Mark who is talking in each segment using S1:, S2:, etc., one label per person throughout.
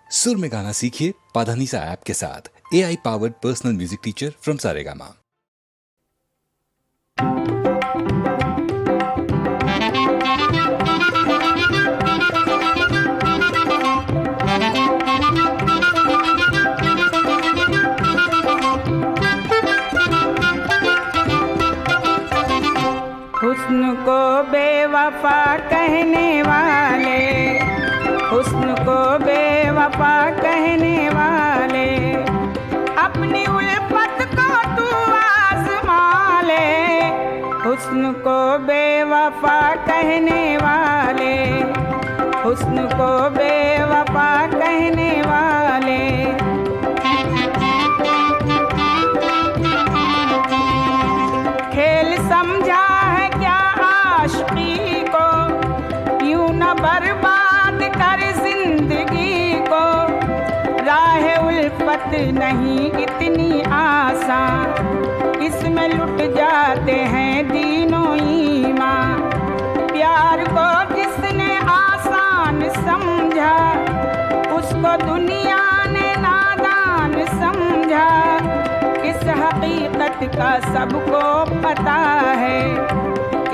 S1: सुर में गाना सीखिए पाधानीसा ऐप के साथ। AI powered personal music teacher from Saregama.
S2: हुस्न को बेवफा कहने वाले, हुस्न को बेवफा कहने वाले, अपनी उल्फत को तू आज़मा ले। हुस्न को बेवफा कहने वाले, हुस्न को बेवफा कहने वाले, खेल समझा है क्या आशिकी को, यूं न बर्बाद कर जिंदगी को। राह उल्फत नहीं इतनी आसान, इसमें लुट जाते हैं दीनों ईमान। प्यार को जिसने आसान समझा, उसको दुनिया ने नादान समझा। इस हकीकत का सबको पता है,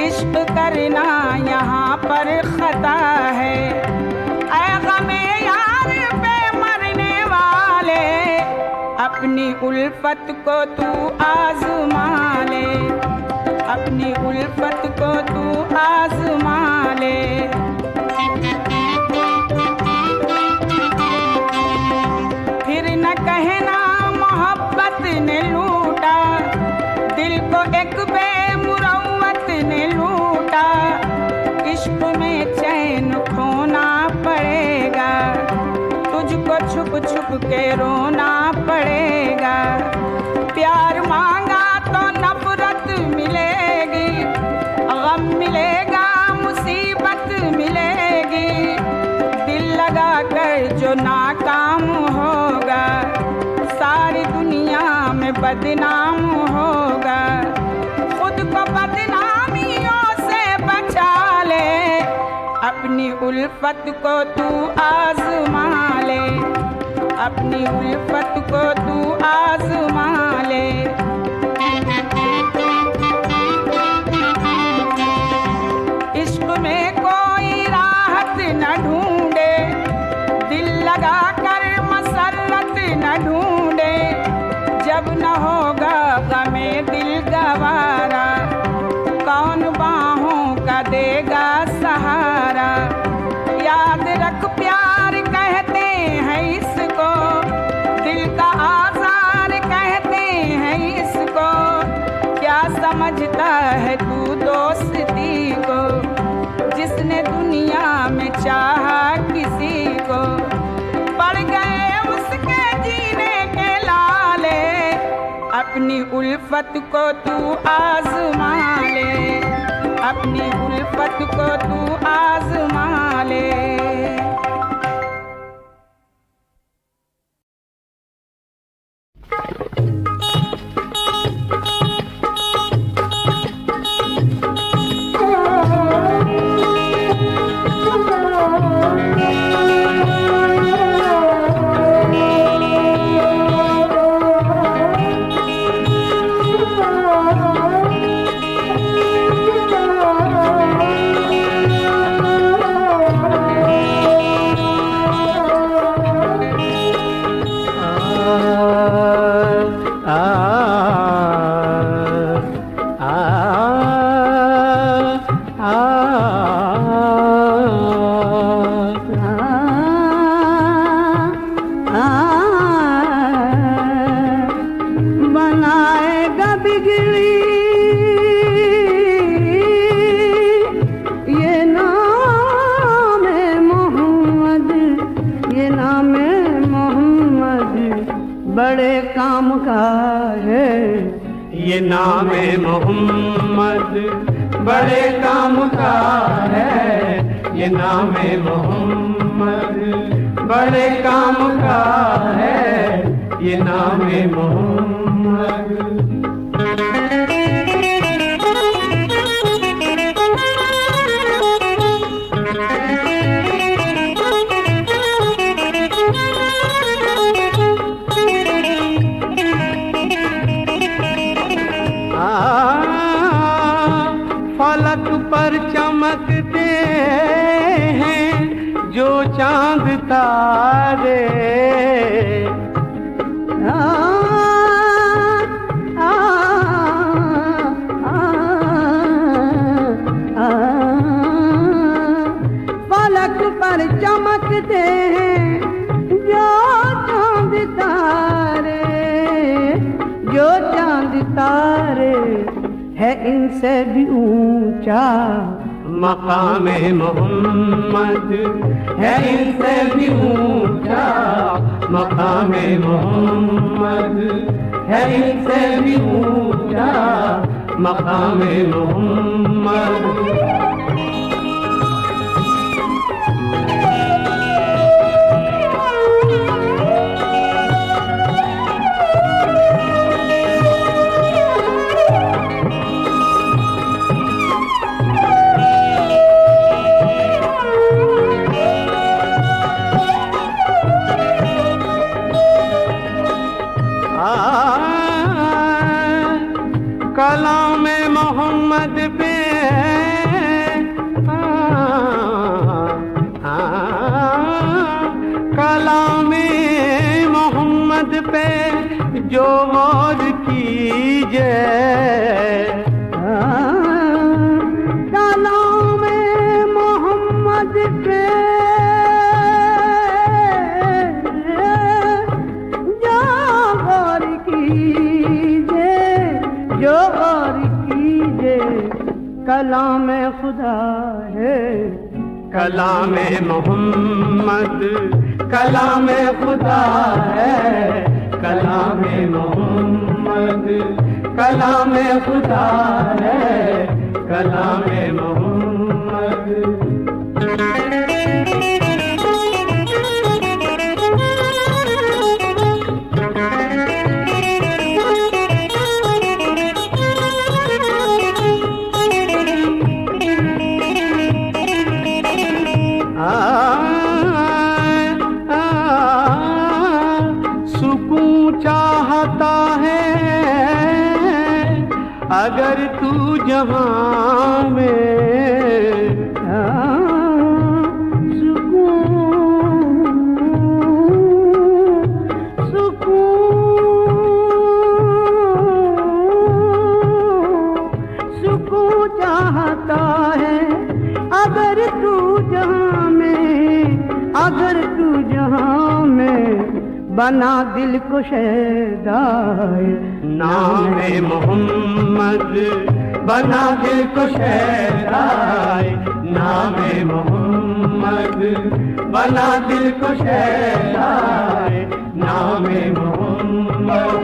S2: इश्क करना यहाँ पर खता है। ऐ गमे यार पे मरने वाले, अपनी उल्फत को तू आज़मा ले, अपनी उल्फत को तू आज़मा ले। फिर न कहना मोहब्बत ने लूटा, दिल को एक बेमुरव्वत ने लूटा। इश्क में चैन खोना पड़ेगा, तुझको छुप छुप के रोना पड़ेगा। प्यार मांगा तो नफरत मिलेगी, गम मिलेगा मुसीबत मिलेगी। दिल लगा कर जो नाकाम होगा, सारी दुनिया में बदनाम होगा। खुद को बदनामियों से बचा ले, अपनी उल्फत को तू आज़मा ले, अपनी उल्फत को तू आज़मा ले। इश्क में कोई राहत न ढूंढे, दिल लगा कर मसरत न ढूंढे। जब न होगा गमे दिल गवारा, कौन बाहों का देगा सहारा। याद रख प्यार कहते हैं इसको, दिल का आज़ार कहते हैं इसको। क्या समझता है तू दोस्ती को, जिसने दुनिया में चाहा किसी को। पड़ गए उसके जीने के लाले, अपनी उल्फत को तू आज़मा ले, अपनी उल्फत को तू आज़मा ले।
S3: बड़े काम का है ये नाम मोहम्मद, बड़े काम का है ये नाम मोहम्मद, बड़े काम का है ये नाम मोहम्मद। रे
S2: पलक पर चमकते हैं जो चांद तारे, जो चांद तारे है इनसे भी ऊंचा
S3: मकामे मोहम्मद है इनसे भी ऊंचा, मकामे मोहम्मद है इनसे भी ऊंचा, मकामे मोहम्मद। कलाम मोहम्मद पे कलाम मोहम्मद पे जो और कीजिए,
S2: कलाम मोहम्मद पे जो गौर कीजिए, जो गौर कीजिए कलाम खुदा है,
S3: कलाम मोहम्मद कलाम खुदा है, कलाम मोहम्मद कलाम खुदा है, कलाम मोहम्मद। सुकून चाहता है अगर तू जहां में,
S2: सुकून चाहता है अगर तू जहां में, अगर तू जहां में बना दिल को शहदाए
S3: नाम मोहम्मद बना दिल को शहदाए, नाम मोहम्मद बना दिल को शहदाए, नाम मोहम्मद।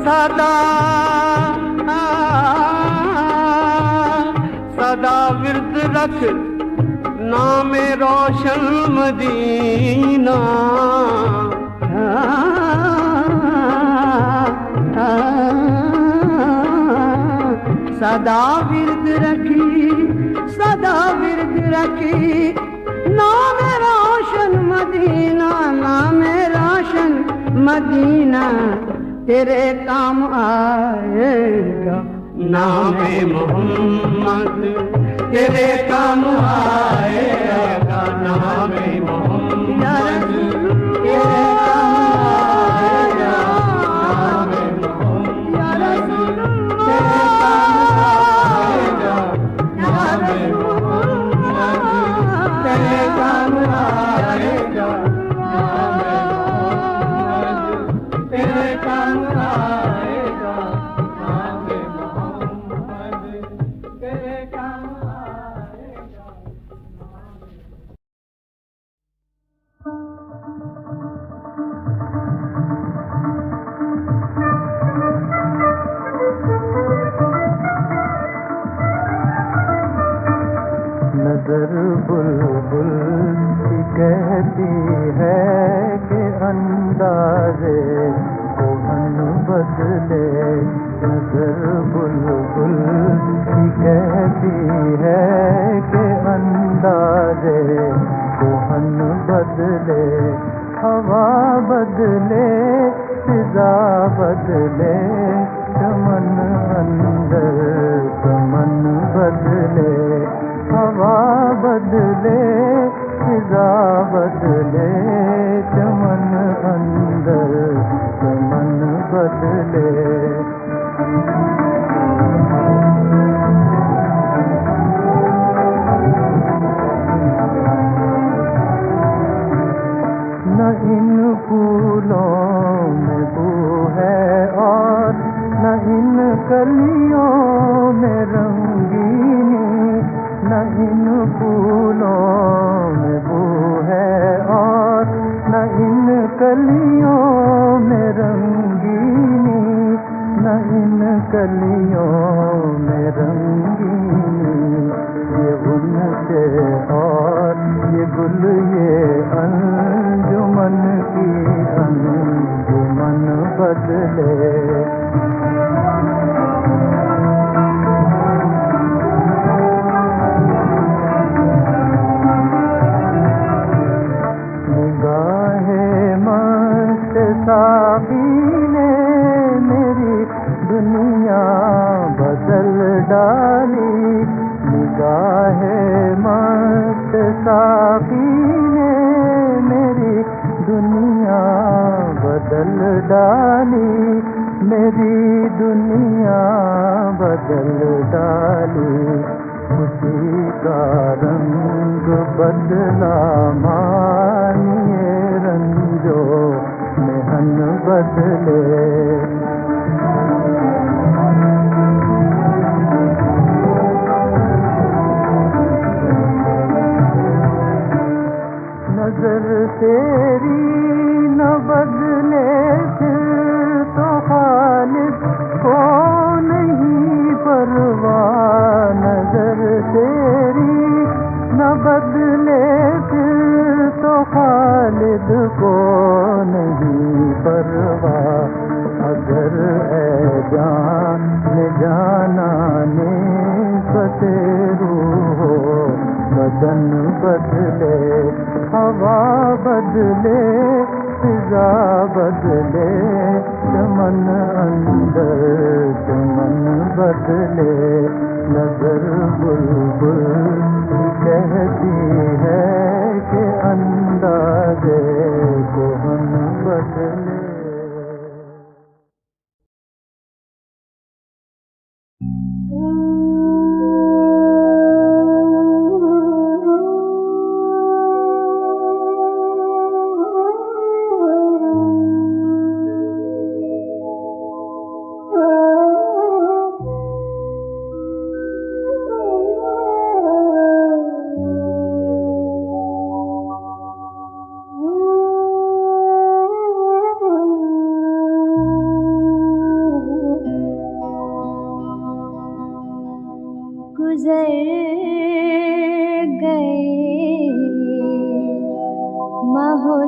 S3: सदा सदा विरद रख नाम रोशन मदीना,
S2: सदा विरद रखी, सदा विरद रखी नाम रोशन मदीना, नाम रोशन मदीना तेरे काम आएगा,
S3: नाम मोहम्मद तेरे काम आएगा, नाम मोहम्मद तेरे काम आएगा, नाम मोहम्मद तेरे काम आएगा, नाम मोहम्मद तेरे काम आएगा, नाम मोहम्मद तेरे काम आएगा, नाम मोहम्मद तेरे काम आएगा।
S4: नजर बुलबुल की कहती है कि अंदाज़े कोहन बदले, नजर बुलबुल की कहती है कि अंदाज़े कोहन बदले, हवा बदले, फिजा बदले, चमन अंदर चमन बदले, हवा बदले, फिजा बदले, चमन अंदर चमन बदले। न इन फूलों में बू है और न इन कलियों में रंगीनी, न इन फूलों में बू है और न इन कलियों में रंगीनी, न इन कलियों में रंगीनी। ये उनसे और ये गुल ये अंजुमन की अंजुमन बदले। निगाहे मस्त साक़ी ने मेरी दुनिया बदल डाली, निगाहे मस्त साक़ी ने मेरी दुनिया बदल डाली, मेरी दुनिया बदल डाली। खुशी का रंग बदला मानिए रंजो मेहन बदले। नजर तेरी न बदले फिर तो खालिद को नहीं परवाह, नजर तेरी न बदले फिर तो खालिद को नहीं परवाह। अगर ऐ जान जाना ने बतेरू हो बदन बदले, हवा बदले, फिजा बदले, चमन अंदर चमन बदले। नजर बुलबुल कहती है कि अंदाज़े कोहन बदले।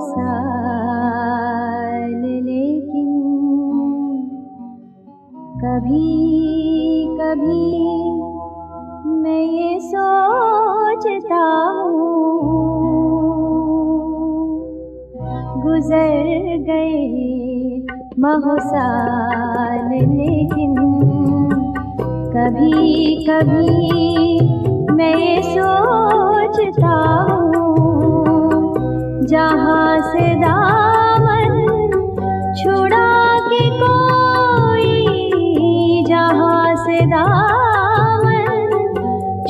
S5: साल लेकिन कभी कभी मैं ये सोचता हूँ गुजर गए महु साल लेकिन कभी कभी मैं ये सोचता हूँ जहाँ से दामन छुड़ा के कोई, जहाँ से दामन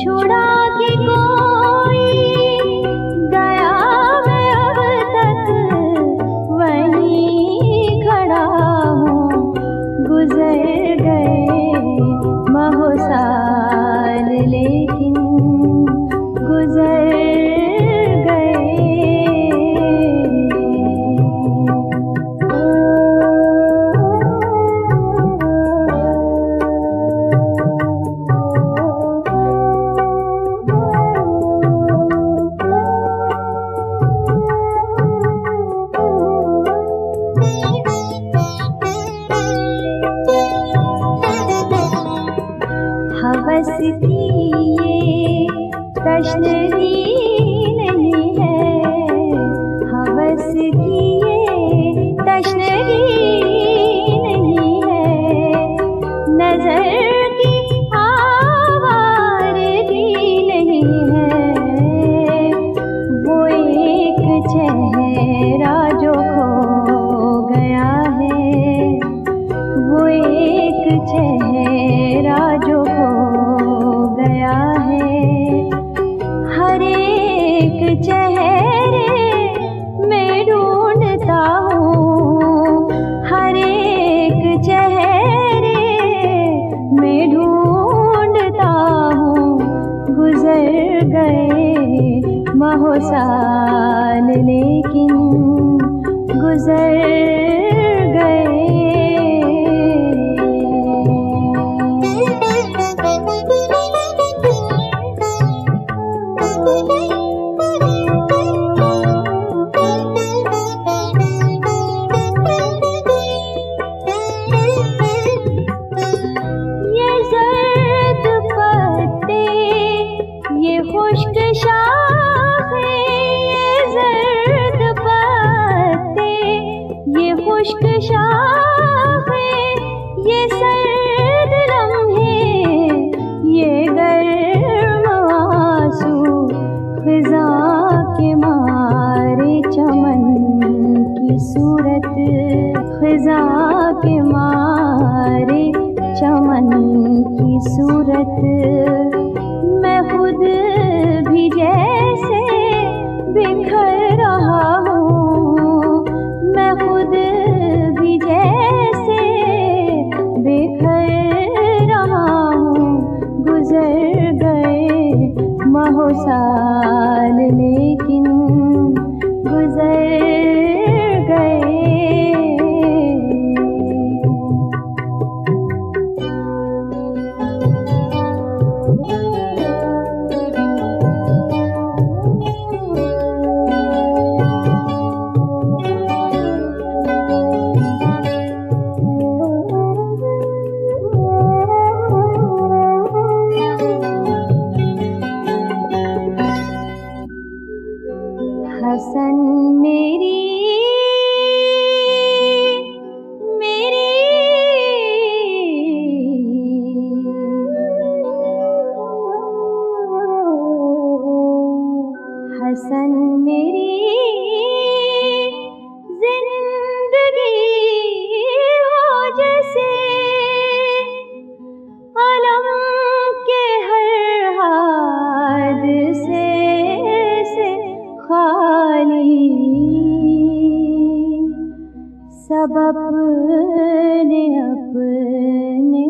S5: छुड़ा के कोई गया, मैं अब तक वहीं खड़ा हूँ। गुजर गए महु साल लेकिन गुजर हवस की ये तशनगी नहीं है, हवस की ये तशनगी नहीं है, नजर की आवारगी नहीं है। वो एक चेहरा जो खो गया है, वो एक चेहरा जो खो गया है। हर एक चेहरे में ढूंढता हूँ, हर एक चेहरे में ढूंढता हूँ। गुजर गए माहो साल लेकिन गुजर गए। ये ज़र्द पत्ते, ये खुश्क शाखें, ये ज़र्द पत्ते, ये खुश्क शाखें, ये सर्द लम्हे, ये गर्म आंसू, ख़िज़ा के मारे चमन की सूरत, ख़िज़ा के मारे चमन की सूरत। मैं खुद भी जैसे बिखर रहा हूँ, मैं खुद भी जैसे बिखर रहा हूँ। गुजर गए माहो साल लेकिन गुजर गए। हसन मेरी मेरी हसन मेरी जिंदगी हो जैसे अलम के हर हादसे से खाली। सब अपने अपने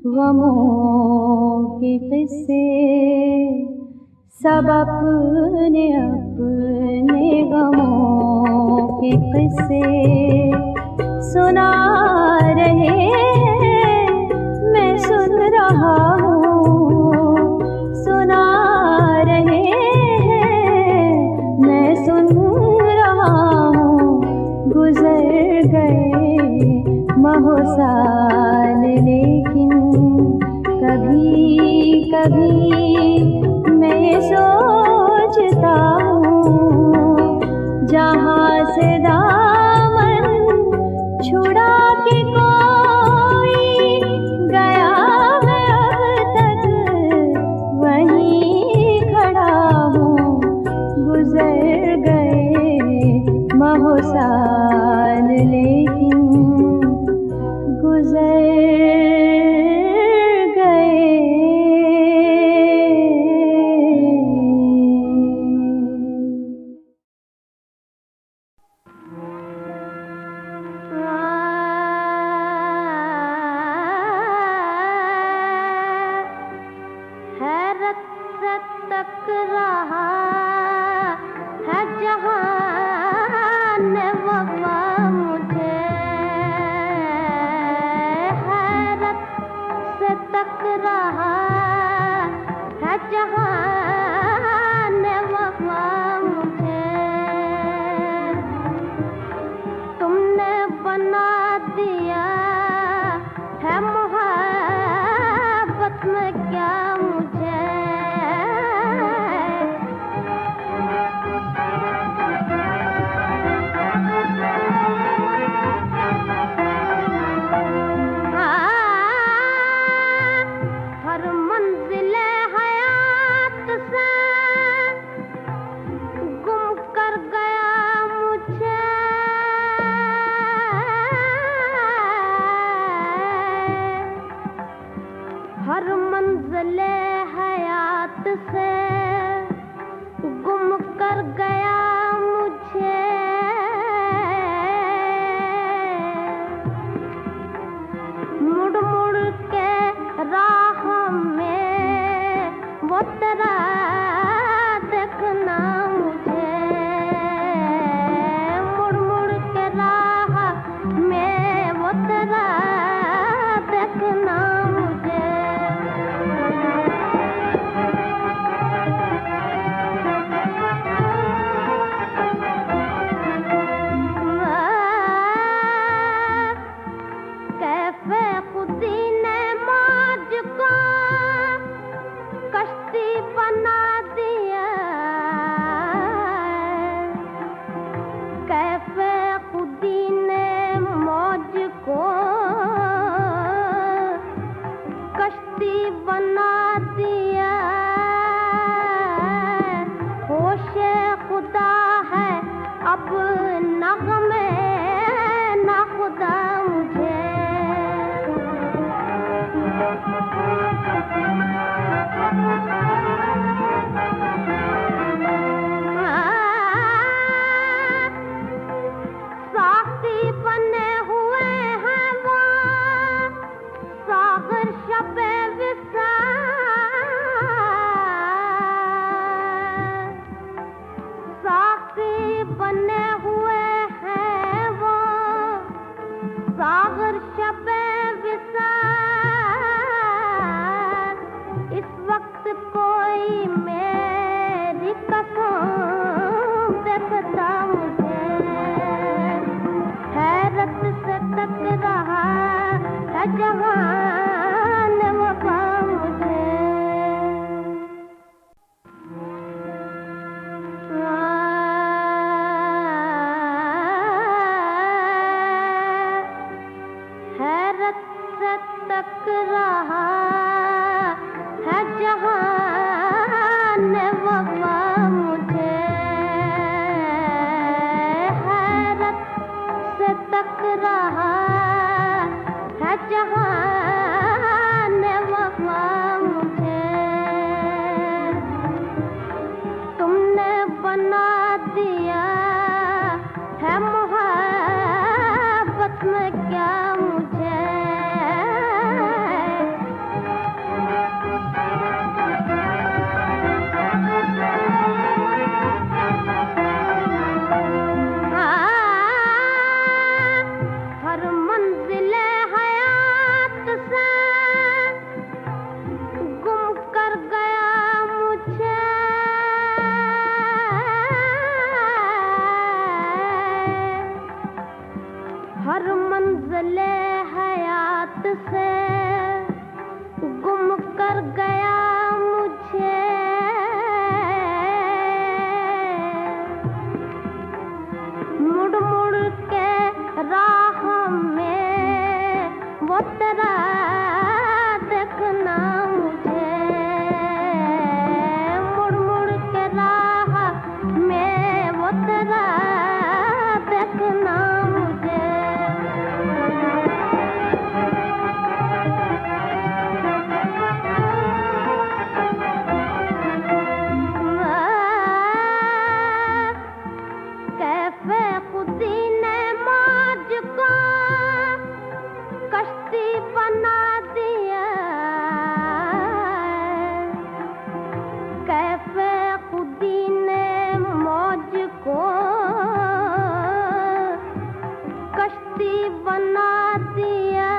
S5: गमों के किस्से, सब अपने अपने गमों के किस्से सुना रहे हैं। मैं सुन रहा हूँ, सुना रहे हैं, मैं सुन रहा हूँ। गुजर गए माहो साल लेकिन कभी कभी मैं ये सोचता हूँ, जहाँ से दामन छुड़ा के कोई गया, मैं अब तक वहीं खड़ा हूँ। गुजर गए माहो साल लेकिन गुजर गए।
S6: हैरत से तक रहा है जहान वफा मुझे, हैरत से तक रहा है जहान वफा मुझे। तुमने बना दिया है मोहब्बत में क्या मंज़िले हयात से गुम कर गया मुझे, मुड़ मुड़ के राह में वो तेरा देखना मुझे, मुड़ मुड़ के राह में वो तेरा देखना मुझे। कैफे खुदी ने मौज को कश्ती बना दिया, कैफे खुदी ने मौज को कश्ती बना दिया, होशे खुदा है अब नग़मे ना खुदा मुझे। साक़ी बने हुए हैं वो सागर शबे विसार, साक़ी बने हुए हैं वो सागर शबे विसार। इस वक्त कोई मेरी कसम देखता मुझे, हैरत से तक रहा है जहान वफा मुझे। हैरत से तक रहा है जहान वफा मुझे, हैरत से तक रहा है जहान वफा मुझे। तुमने बना दिया है मोहब्बत में क्या मुझे, हर मंजिले हयात से गुम कर गया मुझे, हर मंजिले हयात से गुम कर गया मुझे। मुड़ मुड़ के राह में वो तेरा देखना मुझे, मुड़ मुड़ के राह में वो तेरा देखना मुझे। कैफे खुदी ने मौज को कश्ती बना दिया, कैफे खुदी ने मौज को कश्ती बना दिया,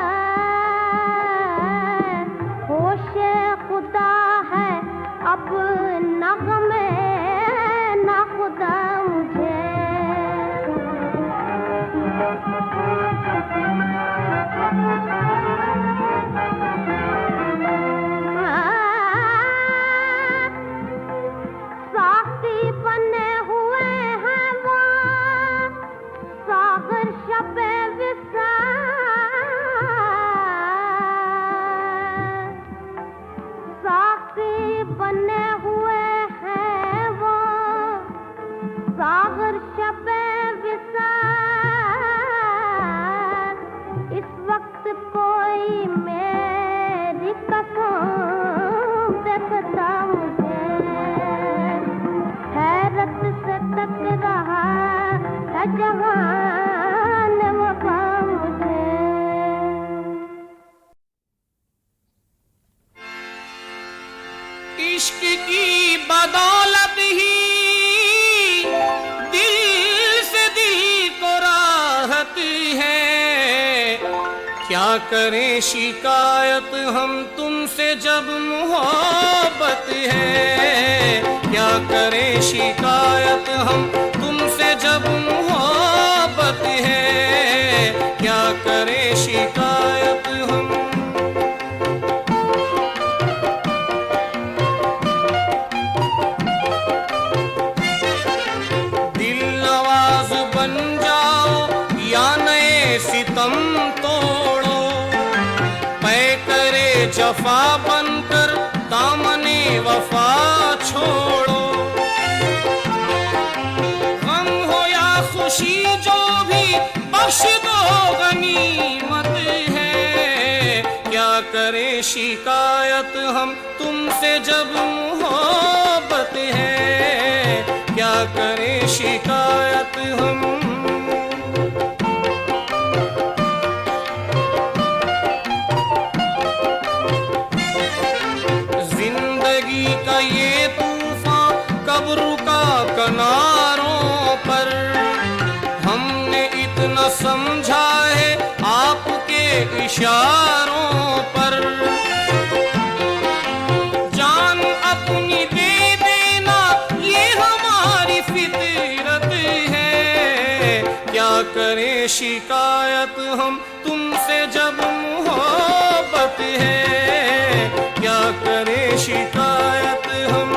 S6: होशे खुदा है अब नग़मे ना खुदा मुझे। साक़ी बने हुए हैं वो सागर शबे विसार, साक़ी बने हुए हैं वो सागर शबे विसार। इस वक्त कोई मेरी कसम
S7: इश्क की बदौलत ही दिल से दिल को राहत है। क्या करें शिकायत हम तुमसे जब मोहब्बत है। क्या करें शिकायत हम तुमसे जब मोहब्बत है। क्या करें शिकायत हम। दिल नवाज बन जाओ या नए सितम तोड़ो, पै करे जफा बनकर दामने वफा छोड़ो। गम हो या खुशी जो भी बख्श दो गनीमत है। क्या करें शिकायत हम तुमसे जब मोहब्बत है। क्या करें शिकायत हम। जिंदगी का ये तूफान कब रुका किनारों पर। हमने इतना समझा है आपके इशारों पर। जान अपनी दे देना ये हमारी फितरत है। क्या करें शिकायत हम तुमसे जब मोहब्बत है। क्या करें शिकायत हम।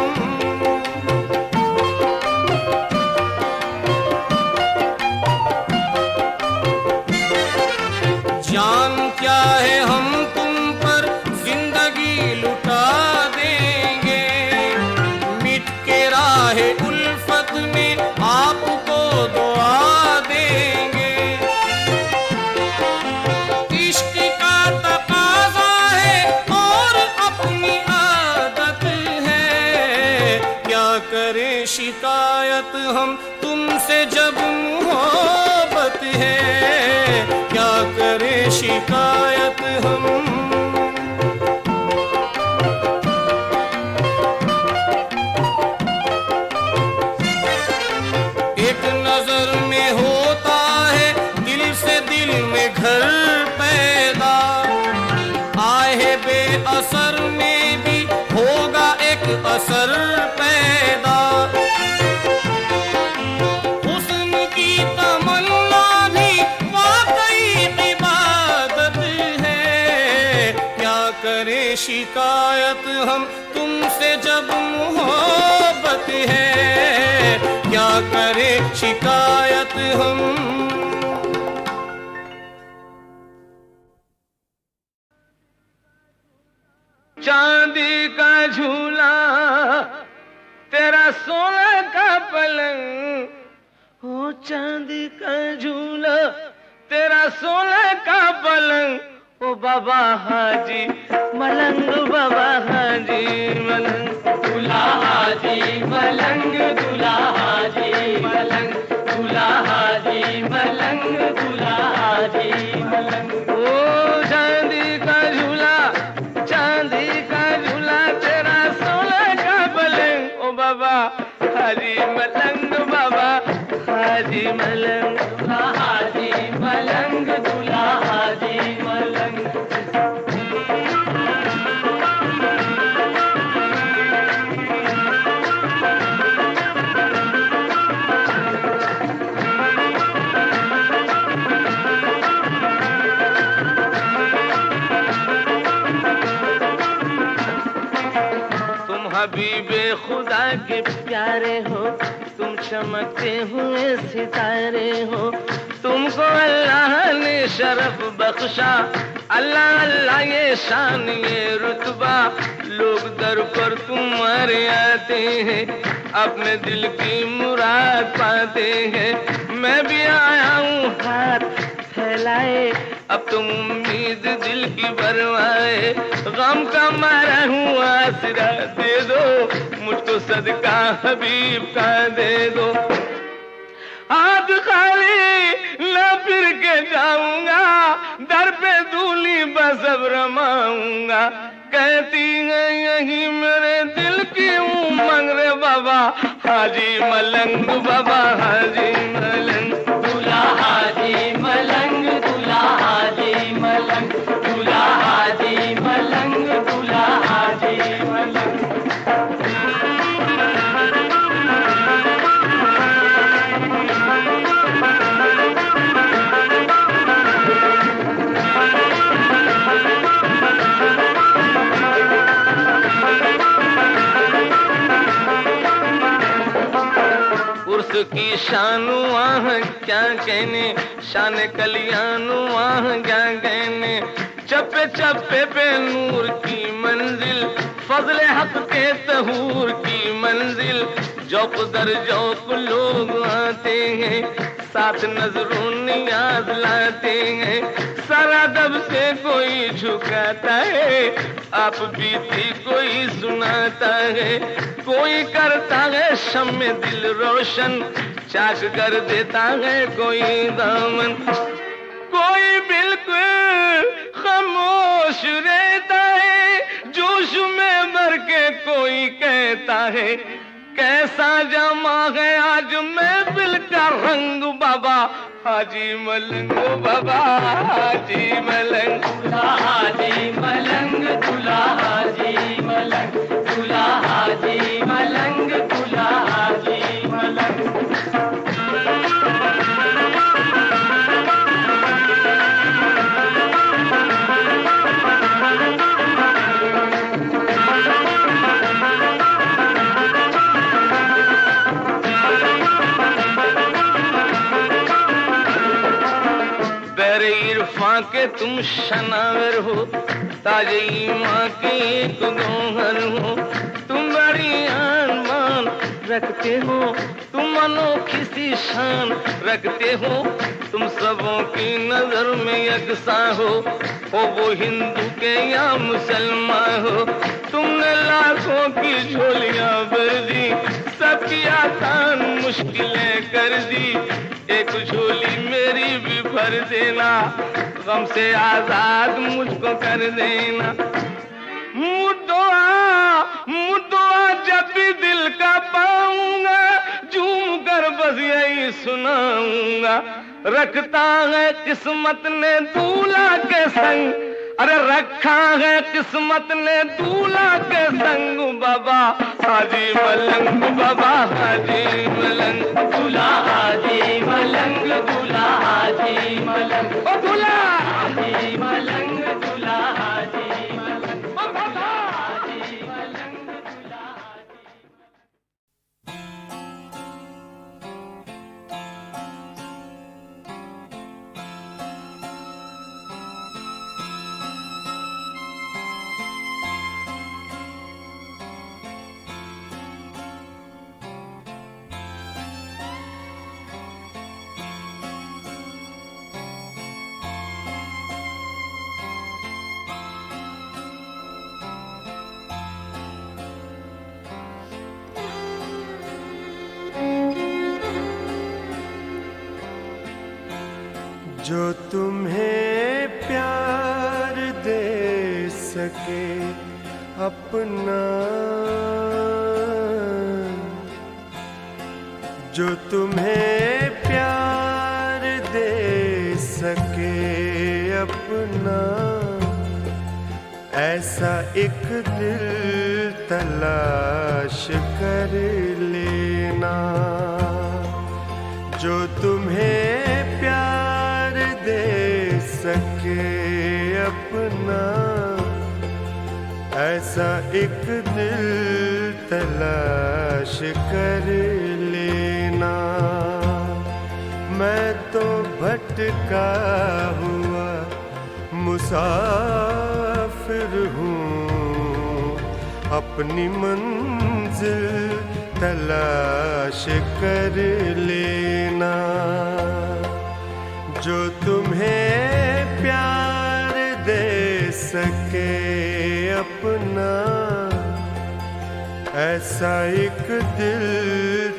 S7: जान क्या है हम तुम पर जिंदगी लुटा देंगे। मिट के राहे उल्फत में आपको दुआ देंगे। इश्क का तकाज़ा है और अपनी आदत है। क्या करें शिकायत हम तुमसे जब मोहब्बत है। क्या करें शिकायत हम। एक नजर में होता है दिल से दिल में घर पैदा। आए बेअसर में भी होगा एक असर पैदा। हुस्न की तमन्ना भी वाकई इबादत है। क्या करें शिकायत हम तुमसे जब मोहब्बत है। क्या करें शिकायत हम।
S3: चांदी का झूला तेरा सोना का पलंग। हो चांदी का झूला तेरा सोना का पलंग। ओ बाबा हाजी मलंग, बाबा हाजी मलंग। दूल्हा हाजी मलंग, दूल्हा हाजी मलंग। दूल्हा हाजी मलंग, दूल्हा हाजी मलंग। ओ चांदी का झूला, चांदी का झूला तेरा सोना का पलंग। ओ बाबा हाजी मलंग, बाबा हाजी मलंग। दूल्हा हाजी मलंग, दूल्हा हाजी मलंग। हबीबे खुदा के प्यारे हो, तुम चमकते हुए सितारे हो। तुमको अल्लाह ने शरफ बख्शा, अल्लाह अल्लाह ये शान ये रुतबा। लोग दर पर तुम्हारे आते हैं, अपने दिल की मुराद पाते हैं। मैं भी आया हूँ हाथ फैलाए, अब तुम उम्मीद दिल की भरवाए। गम का मारा हूँ आसरा दे दो, मुझको सदका हबीब का दे दो। हाथ खाली न फिर के जाऊंगा, दर पे दूली बस अब रमाऊंगा। कहती है यही मेरे दिल हाजी मलंग बाबा हाजी मलंग
S8: दूल्हा हाजी मलंग, दूल्हा हाजी मलंग, दूल्हा हाजी मलंग, दूल्हा हाजी मलंग।
S3: उर्स की शानु आह क्या कहने, शान कलियानु आह क्या कहने, चप्पे चप्पे पे नूर की मंजिल, फजले हक के तहूर की मंजिल, जौक दर जौक लोग आते हैं, साथ नजरों नियाज लाते हैं, सारा दब से कोई झुकाता है, आप बीती कोई सुनाता है, कोई करता है शम्मे दिल रोशन, चाक कर देता है कोई दामन, कोई बिल्कुल खामोश रहता है, जोश में भर के कोई कहता है, कैसा जमा है आज महफिल का रंग बाबा हाजी मलंग बाबा हाजी मलंग।
S8: दूल्हा हाजी मलंग, दूल्हा हाजी मलंग, दूल्हा हाजी मलंग, दूल्हा हाजी मलंग।
S3: इरफां के तुम शनावर हो, ताजे ईमां के एक गौहर हो, तुम बड़ी आन मान रखते हो, तुम अनोखी सी शान रखते हो, तुम सबों की नजर में यकसा हो वो हिंदू के या मुसलमान हो, तुमने लाखों की झोलियां भर दी, सबकी आसान मुश्किलें कर दी, एक झोली मेरी भी भर देना, गम से आजाद मुझको कर देना। मुद्दुआ जब भी दिल का पाऊंगा, झूम कर बस यही सुनाऊंगा, रखता है किस्मत ने दूल्हा के संग, अरे रखा है किस्मत ने दूल्हा के संग बाबा हाजी मलंग बाबा हाजी मलंग।
S8: दूल्हा हाजी मलंग, दूल्हा हाजी मलंग,
S3: ओ दूल्हा
S8: हाजी मलंग, दूल्हा हाजी मलंग,
S3: ओ बाबा
S8: हाजी मलंग, दूल्हा हाजी।
S9: जो तुम्हें प्यार दे सके अपना, जो तुम्हें प्यार दे सके अपना, ऐसा एक दिल तलाश कर लेना। जो तुम्हें प्यार दे सके अपना, ऐसा एक दिल तलाश कर लेना। मैं तो भटका हुआ मुसाफिर हूँ, अपनी मंजिल तलाश कर लेना। जो तुम्हें प्यार दे सके अपना, ऐसा एक दिल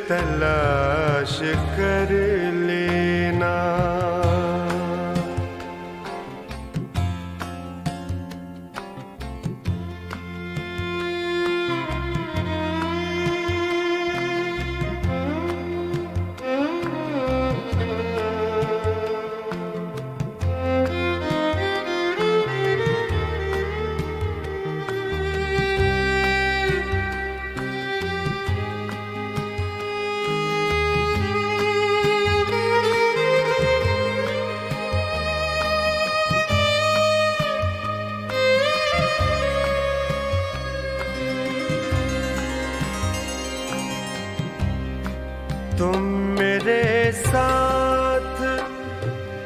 S9: तलाश कर लेना। तुम मेरे साथ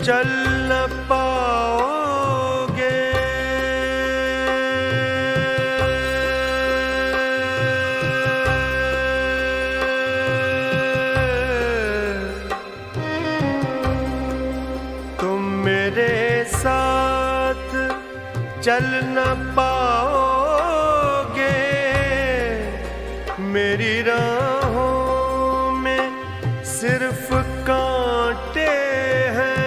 S9: चल न पाओगे, तुम मेरे साथ चल न पाओगे, मेरी राहों में सिर्फ कांटे हैं।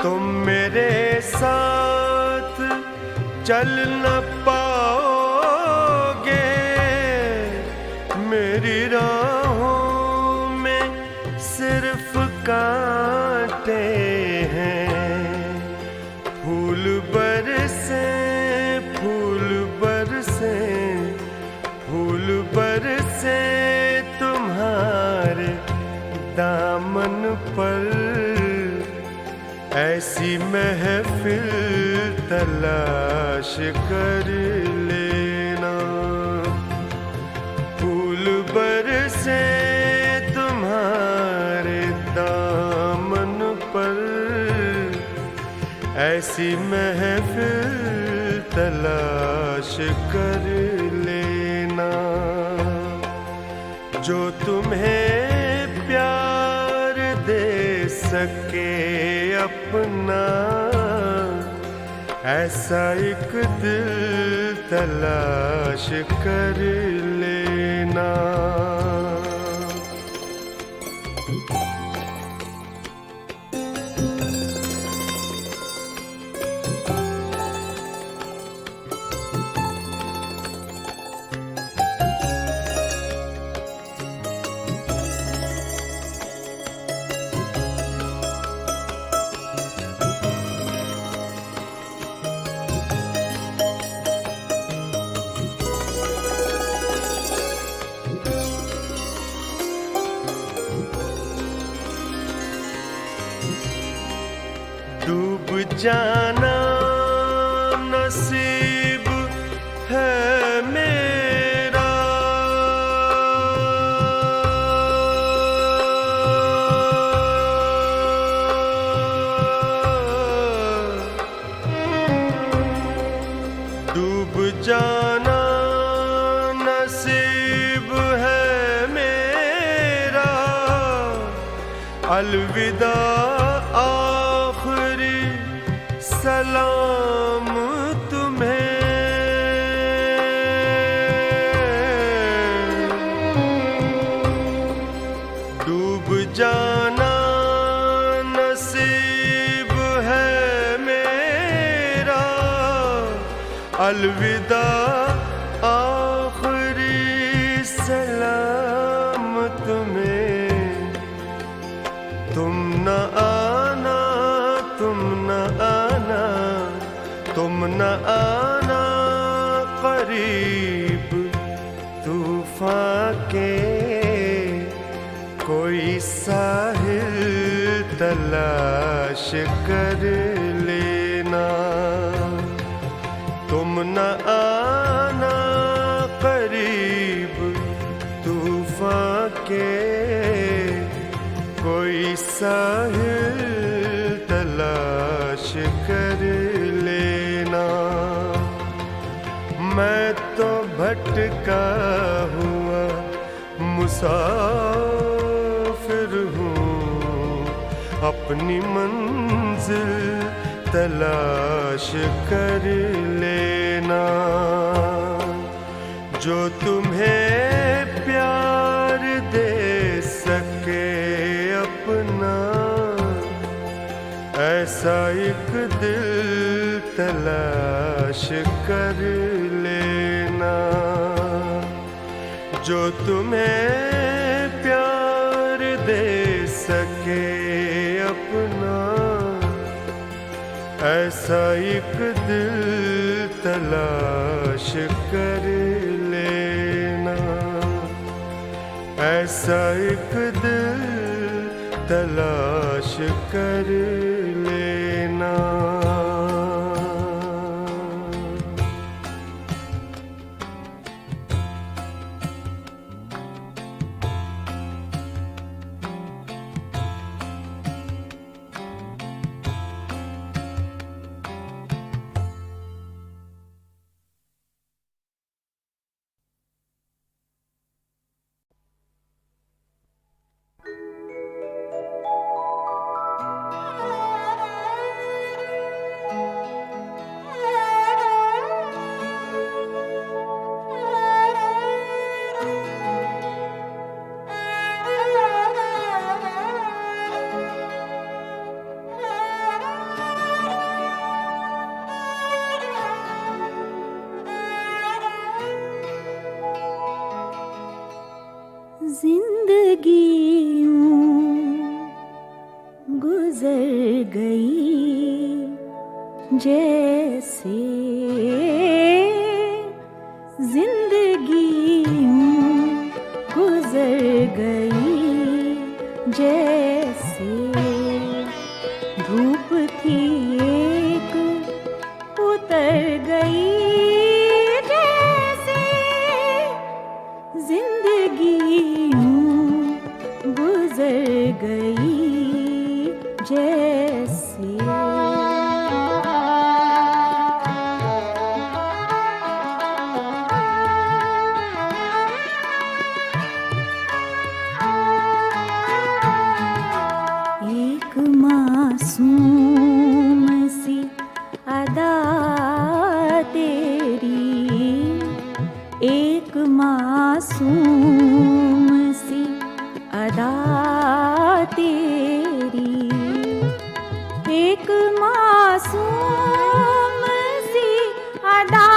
S9: तुम मेरे साथ चल न पाओगे, मेरी राहों में सिर्फ कांटे हैं। फूल बरसे, फूल बरसे, फूल बरसे तुम्हारे दामन पर, ऐसी महफिल तलाश कर लेना। फूल बरसे तुम्हारे दामन पर, ऐसी महफिल तलाश कर लेना। जो तुम्हें प्यार दे सके अपना, ऐसा एक दिल तलाश कर लेना। डूब जाना नसीब है मेरा, डूब जाना नसीब है मेरा। अलविदा आखिरी सलाम तुम्हें, डूब जाना नसीब है मेरा। अलविदा आखिरी सलाम तुम्हें। तुम न आना, तुम न आना, तुम न आना करीब तूफान के, कोई साहिल तलाश कर लेना। तुम न आना करीब तूफान के, कोई साहिल तलाश कर लेना। मैं तो भटका हुआ मुसाफिर हूँ, अपनी मंजिल तलाश कर लेना। जो तुम्हें प्यार दे सके अपना, ऐसा एक दिल तलाश कर लेना। जो तुम्हें प्यार दे सके अपना, ऐसा एक दिल तलाश कर लेना। ऐसा एक दिल तलाश कर लेना।
S5: जैसे जिंदगी यूं गुजर गई, जैसे धूप थी एक उतर गई, जैसे जिंदगी यूं गुजर गई, जैसे एक मासूम सी अदा तेरी, एक मासूम सी अदा तेरी, एक मासूम सी अदा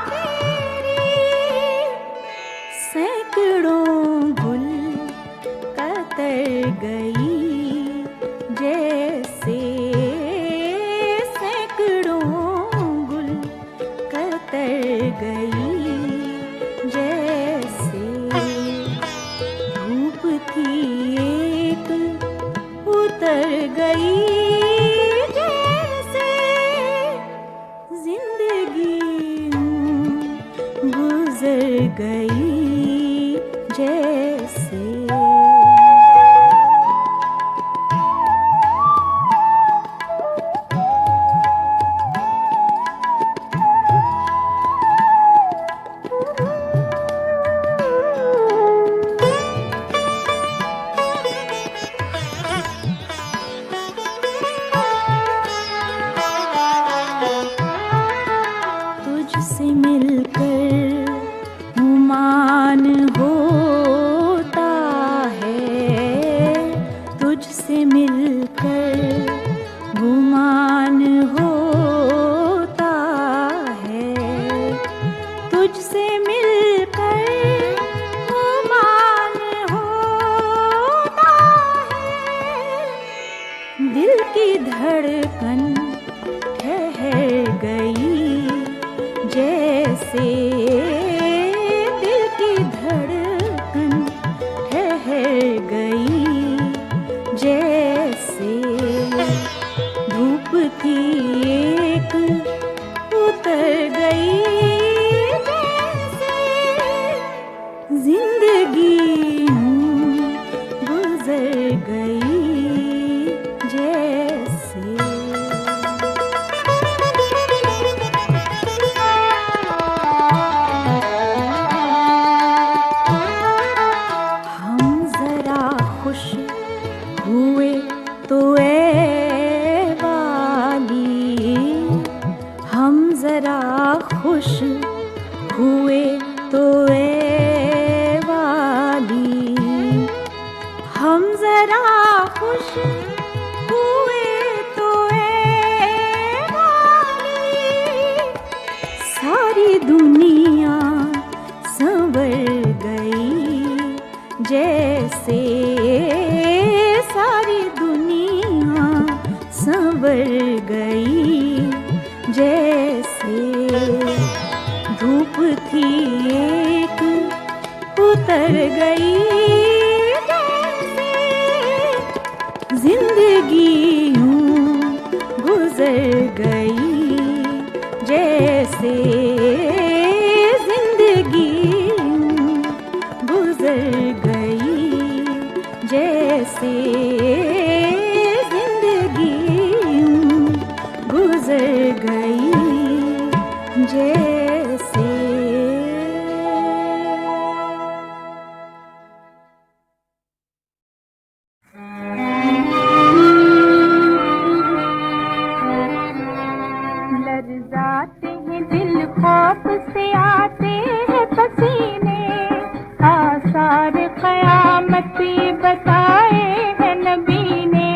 S5: तेरी, सैकड़ों गुल कतर गई, जैसे सैकड़ों गुल कतर गई, जैसे धूप थी एक उतर गई, जैसे जिंदगी गुजर गई, जैसे तुझसे मिलकर गुमान होता है, तुझसे मिलकर गुमान होता है, तुझसे मिलकर गुमान होता है, दिल की धड़कन ठहर गई, जैसे दिल की धड़कन ठहर गई, जैसे धूप थी एक उतर गई, जैसे जिंदगी गुजर गई, जैसे खुश हुए तो ए वाली, हम जरा खुश हुए तो ए वाली, हम जरा खुश हुए तो ए वाली, सारी दुनिया संवर गई, जैसे सारी दुनिया संवर गई, जैसे धूप थी एक उतर गई, जैसे जिंदगी यूं गुजर गई, जैसे जिंदगी गुजर गई, जैसे जिंदगी गुजर गई, जैसे लर्ज़ाते हैं दिल खौफ से आते हैं पसीने, आसार क़यामत बताए हैं नबी ने,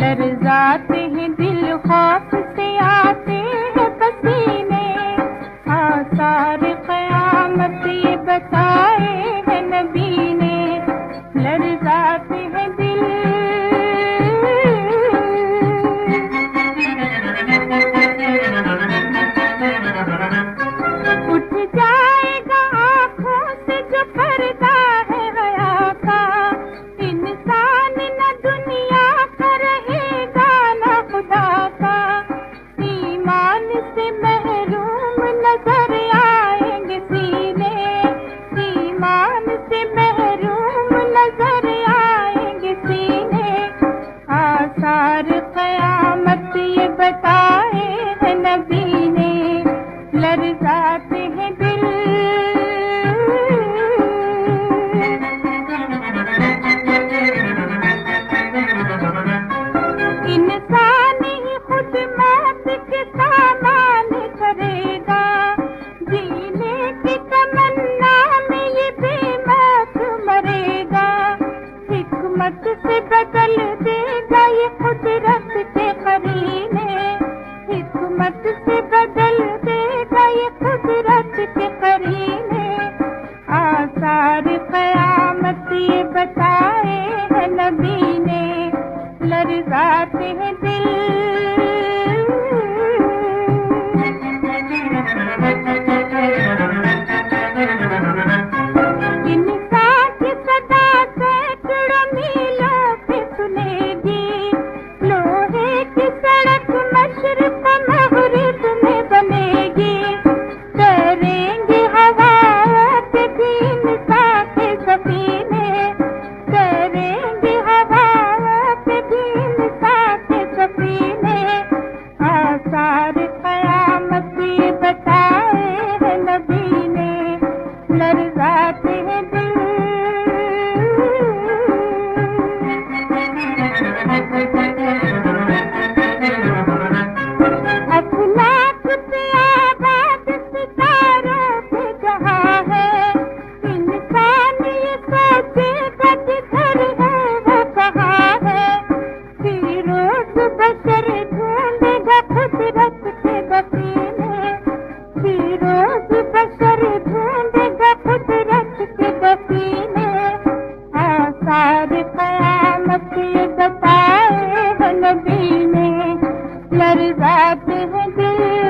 S5: लर्ज़ाते हैं दिल खौफ से आते हैं पसीने, आसार क़यामत बताए हैं नबी ने, लर्ज़ाते हैं दिल लर्जाते हैं दिल